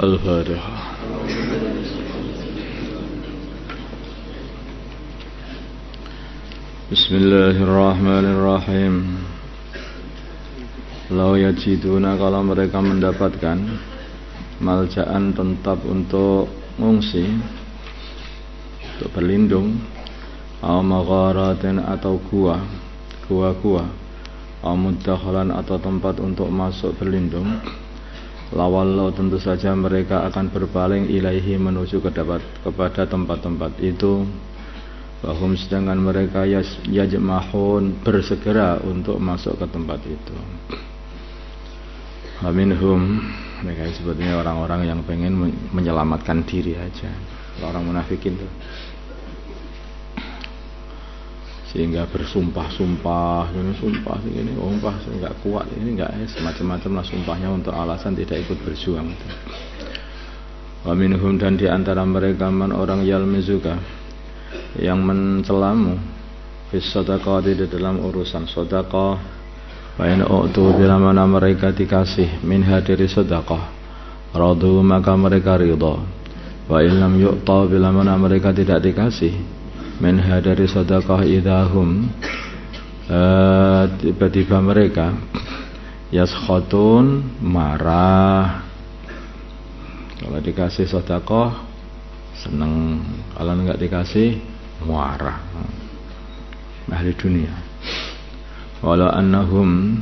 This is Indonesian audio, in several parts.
Al-Fatihah. Bismillahirrahmanirrahim. Lau yajiduna, kalau mereka mendapatkan malja'an, tempat untuk mengungsi, untuk berlindung, au magharatin, atau gua, au mudakhalan, atau tempat untuk masuk berlindung, lawallau, tentu saja mereka akan berpaling ilaihi, menuju kepada tempat-tempat itu. Wahum, sedangkan mereka yajmahun, bersegera untuk masuk ke tempat itu. Waminhum, mereka sebetulnya orang-orang yang pengen menyelamatkan diri aja, orang munafikin tuh, sehingga bersumpah-sumpah, ini sumpah ini, nggak kuat, ini nggak, semacam-macam lah sumpahnya untuk alasan tidak ikut berjuang. Wa minhum, dan di antara mereka man, orang yalmizuka, yang mencelamu fis shadaqah, di dalam urusan sedekah. Wa in u'tu, bila mana mereka dikasih minha, dari sedekah, radu, maka mereka ridha. Wa in lam yu'ta, bila mana mereka tidak dikasih minha, dari sedekah, idahum, tiba-tiba mereka yaskhatun, marah. Kalau dikasih sedekah seneng, kalau enggak dikasih marah. Ahli dunia. Wala annahum,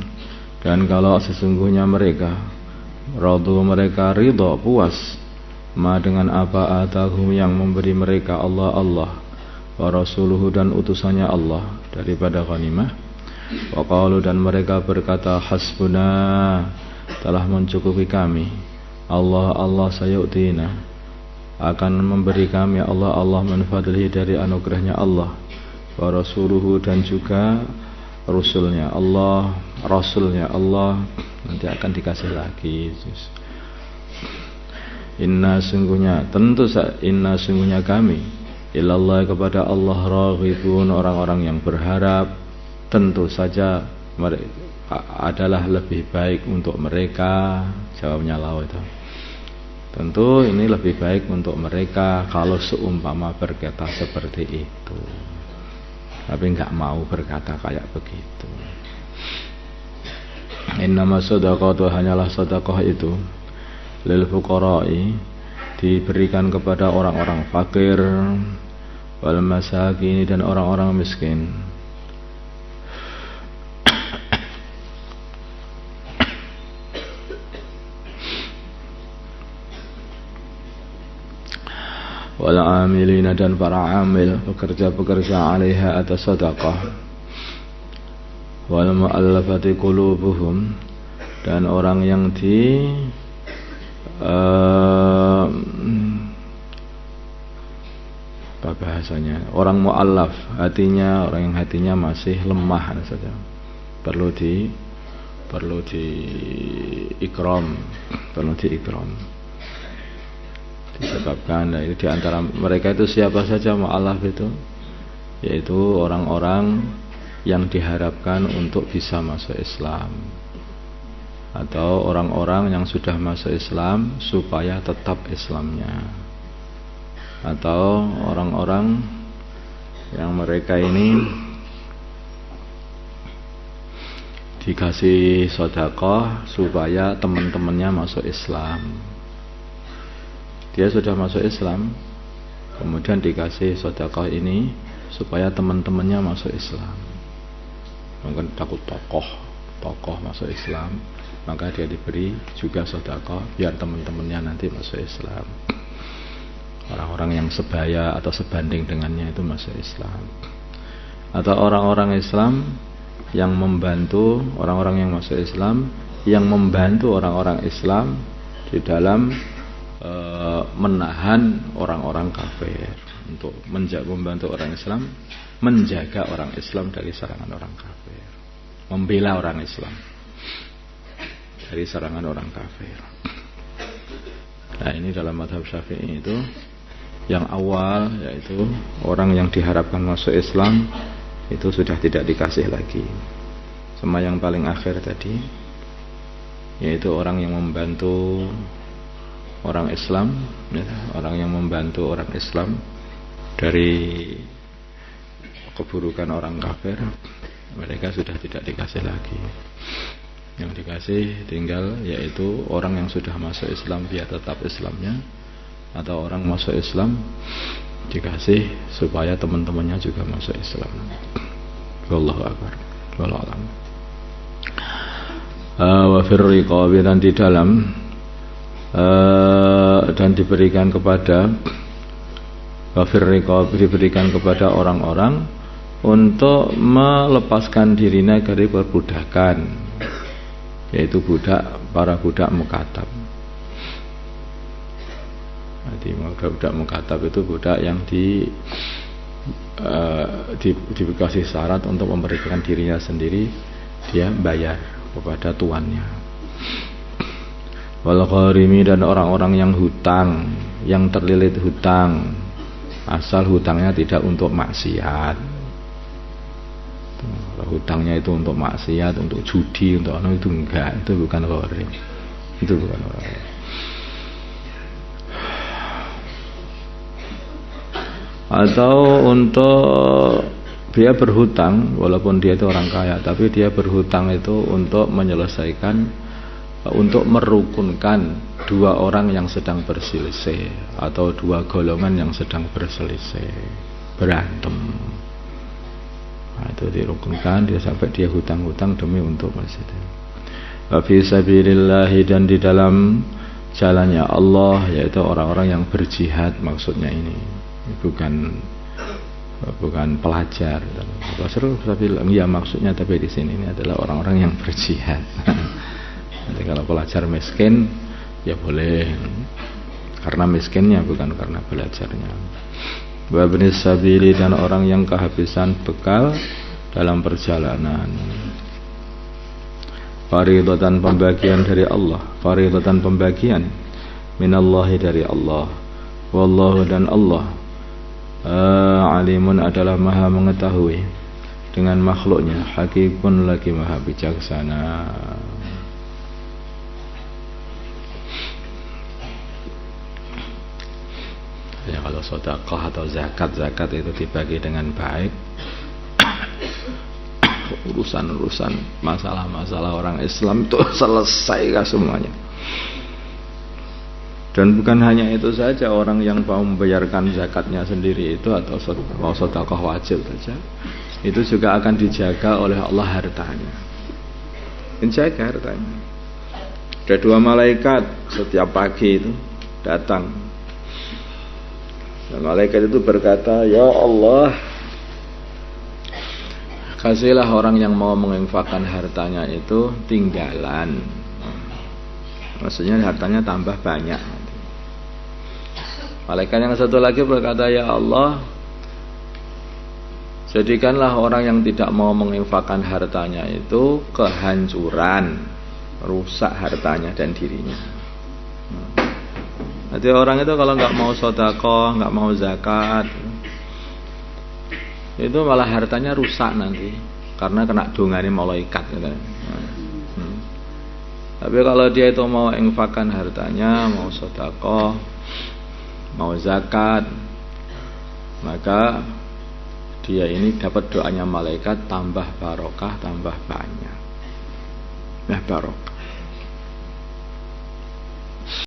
dan kalau sesungguhnya mereka radu, mereka ridha, puas, ma, dengan apa atahum, yang memberi mereka Allah wa rasuluhu, dan utusannya Allah, daripada ghanimah. Wa qalu, dan mereka berkata, hasbuna, telah mencukupi kami Allah sayu'tina, akan memberi kami Allah min fadlihi, dari anugerahnya Allah, wa rasuluhu, dan juga rasulnya Allah, nanti akan dikasih lagi. Inna, sungguhnya kami ilallah, kepada Allah, raghibun, orang-orang yang berharap. Tentu saja adalah lebih baik untuk mereka. Jawabnya lau itu, tentu ini lebih baik untuk mereka kalau seumpama berkata seperti itu, tapi enggak mau berkata kayak begitu. Innama shadaqatu, hanyalah sedekah itu, lil fuqara'i, diberikan kepada orang-orang fakir, wal masakin, dan orang-orang miskin. Wal amilina, dan para amil, pekerja-pekerja, alaiha, atas sedekah. Wal mu'allafati qulubuhum, dan orang yang apa bahasanya, orang mu'allaf, hatinya, orang yang hatinya masih lemah saja, perlu di ikram, disebabkan itu di antara mereka itu siapa saja mu'allaf itu, yaitu orang-orang yang diharapkan untuk bisa masuk Islam, atau orang-orang yang sudah masuk Islam supaya tetap Islamnya, atau orang-orang yang mereka ini dikasih sedekah supaya teman-temannya masuk Islam. Dia sudah masuk Islam, kemudian dikasih sedekah ini supaya teman-temannya masuk Islam. Mungkin takut tokoh masuk Islam, maka dia diberi juga sedekah biar teman-temannya nanti masuk Islam. Orang-orang yang sebaya atau sebanding dengannya itu masuk Islam. Atau orang-orang Islam yang membantu orang-orang yang masuk Islam, yang membantu orang-orang Islam di dalam menahan orang-orang kafir, untuk membantu orang Islam menjaga orang Islam dari serangan orang kafir, membela orang Islam dari serangan orang kafir. Nah, ini dalam mazhab Syafi'i itu yang awal, yaitu orang yang diharapkan masuk Islam itu sudah tidak dikasih lagi. Sama yang paling akhir tadi, yaitu orang yang membantu orang Islam, ya, orang yang membantu orang Islam dari keburukan orang kafir, mereka sudah tidak dikasih lagi. Yang dikasih tinggal yaitu orang yang sudah masuk Islam, dia tetap Islamnya, atau orang masuk Islam dikasih supaya teman-temannya juga masuk Islam. Wallahu akbar. Wallahu a'lam. Wa fir riqabi, dan di dalam dan diberikan kepada wa fir riqabi, diberikan kepada orang-orang untuk melepaskan dirinya dari perbudakan, yaitu para budak mukatab. Jadi budak mukatab itu budak yang dikasih syarat untuk memberikan dirinya sendiri, dia bayar kepada tuannya. Wal gharimi, dan orang-orang yang hutang, yang terlilit hutang, asal hutangnya tidak untuk maksiat. Kalau hutangnya itu untuk maksiat, untuk judi, untuk itu enggak, itu bukan gharim. Itu bukan gharim. Atau untuk dia berhutang, walaupun dia itu orang kaya, tapi dia berhutang itu untuk menyelesaikan, untuk merukunkan dua orang yang sedang berselisih, atau dua golongan yang sedang berselisih, berantem. Nah, itu dirukunkan, dia sampai dia hutang-hutang demi untuk masjid. Wa fi sabilillah, dan di dalam jalannya Allah, yaitu orang-orang yang berjihad, maksudnya ini bukan pelajar. Ya maksudnya, tapi di sini ini adalah orang-orang yang berjihad. Jadi kalau pelajar miskin ya boleh, karena miskinnya bukan karena belajarnya. Wa ibnis sabili, dan orang yang kehabisan bekal dalam perjalanan. Faridatan, pembagian dari Allah. Faridatan, pembagian minallahi, dari Allah. Wallahu, dan Allah alimun, adalah maha mengetahui dengan makhluknya. Hakimun, lagi maha bijaksana. Ya, kalau sedekah atau zakat itu dibagi dengan baik, urusan-urusan masalah-masalah orang Islam itu selesai semuanya. Dan bukan hanya itu saja, orang yang mau membayarkan zakatnya sendiri itu, atau mau sedekah wajib saja, itu juga akan dijaga oleh Allah hartanya. Menjaga hartanya. Ada dua malaikat setiap pagi itu datang. Dan malaikat itu berkata, ya Allah, kasihlah orang yang mau menginfakkan hartanya itu tinggalan. Maksudnya hartanya tambah banyak. Malaikat yang satu lagi berkata, ya Allah, jadikanlah orang yang tidak mau menginfakkan hartanya itu kehancuran, rusak hartanya dan dirinya. Jadi orang itu kalau nggak mau sedekah, nggak mau zakat, itu malah hartanya rusak nanti, karena kena dongane malaikat gitu. Tapi kalau dia itu mau infakkan hartanya, mau sedekah, mau zakat, maka dia ini dapat doanya malaikat, tambah barokah, tambah banyak. Nah, barokah.